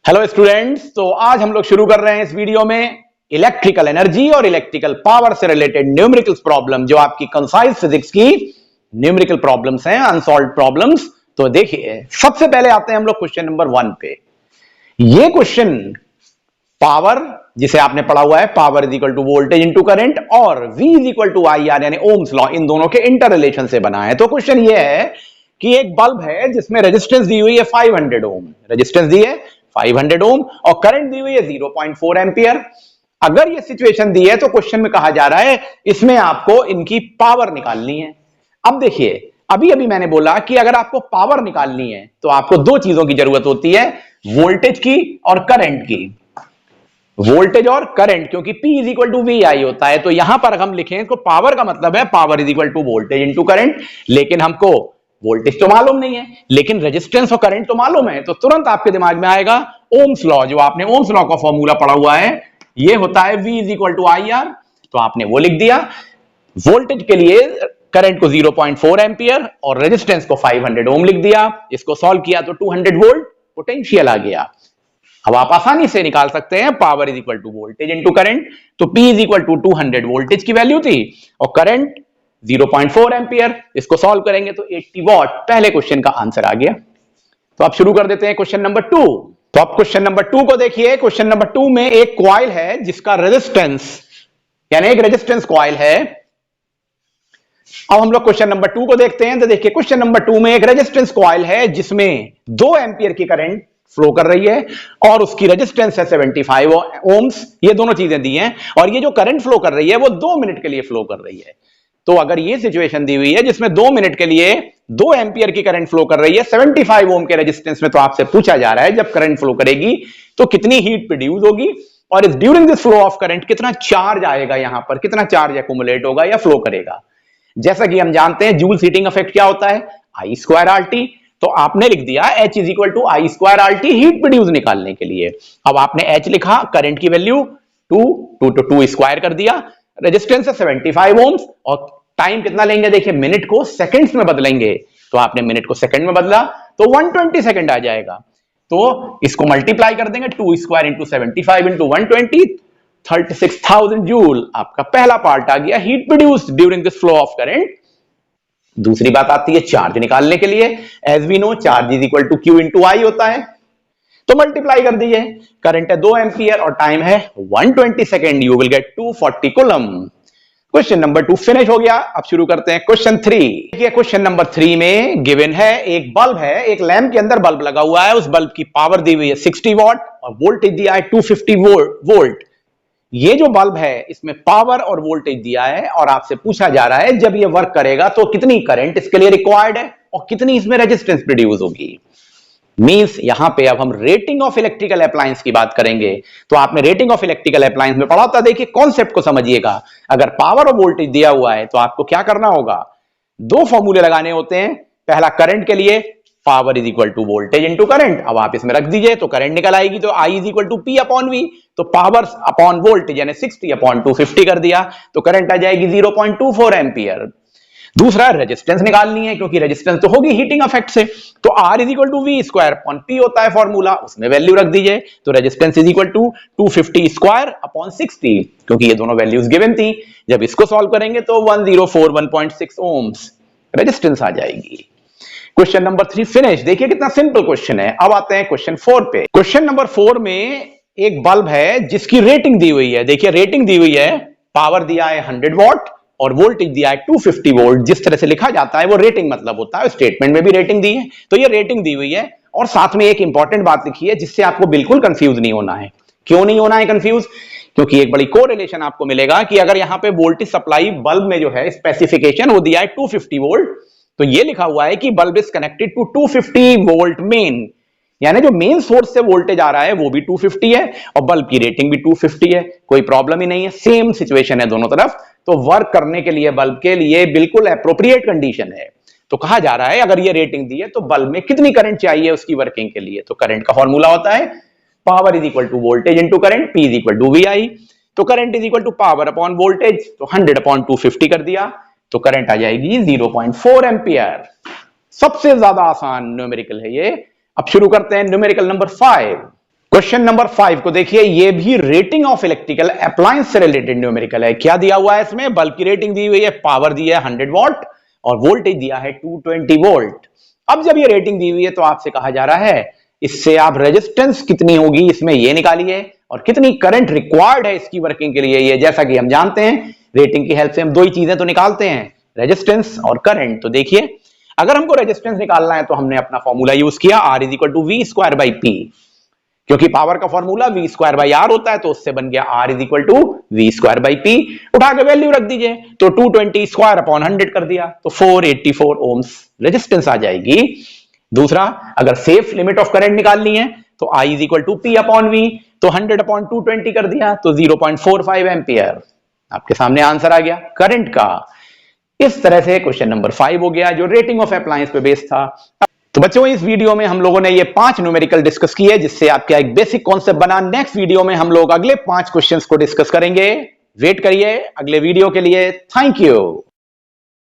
Hello students, तो आज हम लोग शुरू कर रहे हैं इस वीडियो में इलेक्ट्रिकल एनर्जी और इलेक्ट्रिकल पावर से रिलेटेड न्यूमेरिकल प्रॉब्लम, जो आपकी कंसाइज फिजिक्स की न्यूमेरिकल प्रॉब्लम्स हैं, अनसॉल्व्ड प्रॉब्लम्स। तो देखिए, सबसे पहले आते हैं हम लोग क्वेश्चन नंबर 1 पे। ये क्वेश्चन पावर, जिसे आपने पढ़ा हुआ है, power is equal to voltage into current, और V is equal to I R यानी ओम्स लॉ, इन दोनों के इंटर रिलेशन से बना है। तो क्वेश्चन ये है कि एक बल्ब है जिसमें रेजिस्टेंस दी हुई है 500 ओम, रेजिस्टेंस दी है 500 ओम और करंट दी हुई है 0.4 एम्पियर। अगर ये सिचुएशन दी है तो क्वेश्चन में कहा जा रहा है इसमें आपको इनकी पावर निकालनी है। अब देखिए, अभी अभी मैंने बोला कि अगर आपको पावर निकालनी है तो आपको दो चीजों की जरूरत होती है, वोल्टेज की और करंट की। वोल्टेज और करंट, क्योंकि P is equal to V I होता है। तो यहां पर हम लिखें तो पावर का मतलब है power is equal to voltage into current, लेकिन हमको वोल्टेज तो मालूम नहीं है लेकिन रेजिस्टेंस और करंट तो मालूम है। तो तुरंत आपके दिमाग में आएगा ओम्स लॉ, जो आपने ओम्स लॉ का फॉर्मूला पढ़ा हुआ है, ये होता है V is equal to I R. तो आपने वो लिख दिया। वोल्टेज के लिए करंट को 0.4 एम्पियर और रेजिस्टेंस को 500 ओम लिख दिया। इसको सॉल्व किया तो 200 वोल्ट पोटेंशियल आ गया। अब आप आसानी से निकाल सकते हैं power is equal to voltage into current. तो P is equal to 200 voltage की वैल्यू थी और करंट 0.4 एम्पियर। इसको सॉल्व करेंगे तो 80 वॉट पहले क्वेश्चन का आंसर आ गया। तो आप शुरू कर देते हैं क्वेश्चन नंबर 2। तो आप क्वेश्चन नंबर 2 को देखिए। क्वेश्चन नंबर 2 में एक कॉइल है जिसका रेजिस्टेंस, यानी एक रेजिस्टेंस कॉइल है। अब हम लोग क्वेश्चन नंबर 2 को देखते हैं। तो देखिए, क्वेश्चन नंबर 2 में एक रेजिस्टेंस कॉइल है जिसमें 2 एम्पियर की करंट फ्लो कर रही है और उसकी रेजिस्टेंस है 75 ओम्स। ये दोनों चीजें दी हैं और ये जो करंट फ्लो कर रही है वो 2 मिनट के लिए फ्लो कर रही है। तो अगर ये सिचुएशन दी हुई है जिसमें 2 मिनट के लिए 2 एम्पियर की करंट फ्लो कर रही है 75 ओम के रेजिस्टेंस में, तो आपसे पूछा जा रहा है जब करंट फ्लो करेगी तो कितनी हीट प्रोड्यूस होगी और इस during this flow of current कितना चार्ज आएगा, यहां पर कितना चार्ज एक्युमुलेट होगा या फ्लो करेगा। जैसा कि हम जानते हैं जूल्स हीटिंग इफेक्ट क्या होता है, आई स्क्वायर आर टी। तो आपने लिख दिया H is equal to I square R T heat produce निकालने के लिए। अब आपने H लिखा, करंट की वैल्यू 2 स्क्वायर कर दिया, रेजिस्टेंस है 75 ओम्स और टाइम कितना लेंगे, देखिए मिनट को सेकंड्स में बदलेंगे। तो आपने मिनट को सेकंड में बदला तो 120 सेकंड आ जाएगा। तो इसको मल्टीप्लाई कर देंगे, 2 स्क्वायर इंटू 75 इंटू 120, 36,000 जूल आपका पहला पार्ट आ गया, heat produced during this flow of current. दूसरी बात आती है चार्ज निकालने के लिए। As we know charge is equal to Q into I होता है। तो मल्टीप्लाई कर दीजिए, करंट है 2 एम्पियर और टाइम है 120 second, you will get 240 coulomb. Question number 2 finish हो गया। अब शुरू करते हैं क्वेश्चन 3। देखिए, क्वेश्चन नंबर 3 में गिवन है एक बल्ब है, एक लैंप के अंदर बल्ब लगा हुआ है, उस बल्ब की पावर दी हुई है 60 वॉट और वोल्टेज दिया है 250 वोल्ट। ये जो बल्ब है इसमें पावर और वोल्टेज दिया है और आपसे पूछा जा रहा है जब ये वर्क करेगा तो कितनी करंट इसके लिए रिक्वायर्ड है और कितनी इसमें रेजिस्टेंस प्रोड्यूस होगी। मींस यहां पे अब हम रेटिंग ऑफ इलेक्ट्रिकल अप्लायंस की बात करेंगे। तो आपने रेटिंग ऑफ इलेक्ट्रिकल अप्लायंस में पढ़ा था, देखिए कॉन्सेप्ट को समझिएगा। अगर पावर और वोल्टेज दिया हुआ है तो आपको क्या करना होगा, 2 फॉर्मूले लगाने होते हैं। पहला करंट के लिए power is equal to voltage into current, अब आप इसमें रख दीजिए तो करंट निकल आएगी। तो I is equal to P upon V, तो पावर अपॉन वोल्टेज यानी 60 अपॉन 250 कर दिया तो करंट आ जाएगी 0.24 एम्पियर। दूसरा रेजिस्टेंस निकालनी है, क्योंकि रेजिस्टेंस तो होगी हीटिंग इफेक्ट से। तो R is equal to V square upon P होता है फॉर्मूला, उसमें वैल्यू रख दीजिए। तो resistance is equal to 250 square upon 60, क्योंकि ये दोनों वैल्यूज गिवन थी। जब इसको सॉल्व करेंगे तो 1041.6 ओम्स रेजिस्टेंस आ जाएगी। Question number 3 finish. देखिए कितना सिंपल क्वेश्चन है। अब आते हैं क्वेश्चन 4 पे। क्वेश्चन नंबर 4 में एक बल्ब है जिसकी रेटिंग दी हुई है। देखिए रेटिंग दी हुई है, पावर दिया है 100 वॉट और वोल्टेज दिया है 250 वोल्ट। जिस तरह से लिखा जाता है वो रेटिंग मतलब होता है, स्टेटमेंट में भी रेटिंग दी है। तो ये रेटिंग दी हुई है और साथ में एक इंपॉर्टेंट बात लिखी है जिससे आपको बिल्कुल कंफ्यूज नहीं होना है। क्यों नहीं होना है कंफ्यूज, क्योंकि एक बड़ी कोरिलेशन आपको मिलेगा कि अगर यहां पे वोल्टेज सप्लाई बल्ब में जो है स्पेसिफिकेशन वो दिया है 250 वोल्ट, तो ये लिखा हुआ है कि bulb is connected to 250 volt main, यानी जो मेन सोर्स से वोल्टेज आ रहा है वो भी 250 है और बल्ब की रेटिंग भी 250 है। कोई प्रॉब्लम ही नहीं है, सेम सिचुएशन है दोनों तरफ। तो वर्क करने के लिए बल्ब के लिए बिल्कुल एप्रोप्रिएट कंडीशन है। तो कहा जा रहा है अगर ये रेटिंग दी है तो बल्ब में कितनी करंट चाहिए उसकी वर्किंग के लिए। तो करंट का फॉर्मूला होता है power is equal to voltage into current, P is equal to VI। तो current is equal to power upon voltage, तो 100 अपॉन 250 कर दिया तो करंट आ जाएगी 0.4 एम्पियर। सबसे ज्यादा आसान न्यूमेरिकल है ये। अब शुरू करते हैं न्यूमेरिकल नंबर 5। क्वेश्चन नंबर 5 को देखिए, ये भी रेटिंग ऑफ इलेक्ट्रिकल अप्लायंस से रिलेटेड न्यूमेरिकल है। क्या दिया हुआ है इसमें? बल्ब की रेटिंग दी हुई है, पावर दी है 100 वॉट और वोल्टेज दिया है 220 वोल्ट। अब जब ये रेटिंग दी हुई है तो आपसे कहा जा रहा है इससे आप रेजिस्टेंस कितनी होगी इसमें ये निकालिए और कितनी करंट रिक्वायर्ड है इसकी वर्किंग के लिए। ये जैसा कि हम जानते हैं रेटिंग की हेल्प से हम दो ही चीजें तो निकालते हैं, रेजिस्टेंस और करंट। तो देखिए अगर हमको रेजिस्टेंस निकालना है तो हमने अपना फॉर्मूला यूज किया R is equal to V square by P, क्योंकि पावर का formula V square by R होता है तो उससे बन गया R is equal to V square by P. उठा के वैल्यू रख दीजिए तो 220 स्क्वायर अपॉन 100 कर दिया तो 484 ओम्स रेजिस्टेंस आ जाएगी। दूसरा, अगर सेफ लिमिट ऑफ करंट निकालनी है तो I is equal to P upon V, तो 100 अपॉन 220 कर दिया तो 0.45 एम्पियर। आपके सामने आंसर आ गया करंट का। इस तरह से क्वेश्चन नंबर 5 हो गया जो रेटिंग ऑफ अप्लायंस पे बेस्ड था। तो बच्चों इस वीडियो में हम लोगों ने ये 5 न्यूमेरिकल डिस्कस किए जिससे आपका एक बेसिक कॉन्सेप्ट बना। नेक्स्ट वीडियो में हम लोग अगले 5 क्वेश्चंस को डिस्कस करेंगे। वेट करिए अगले वीडियो के लिए। Thank you.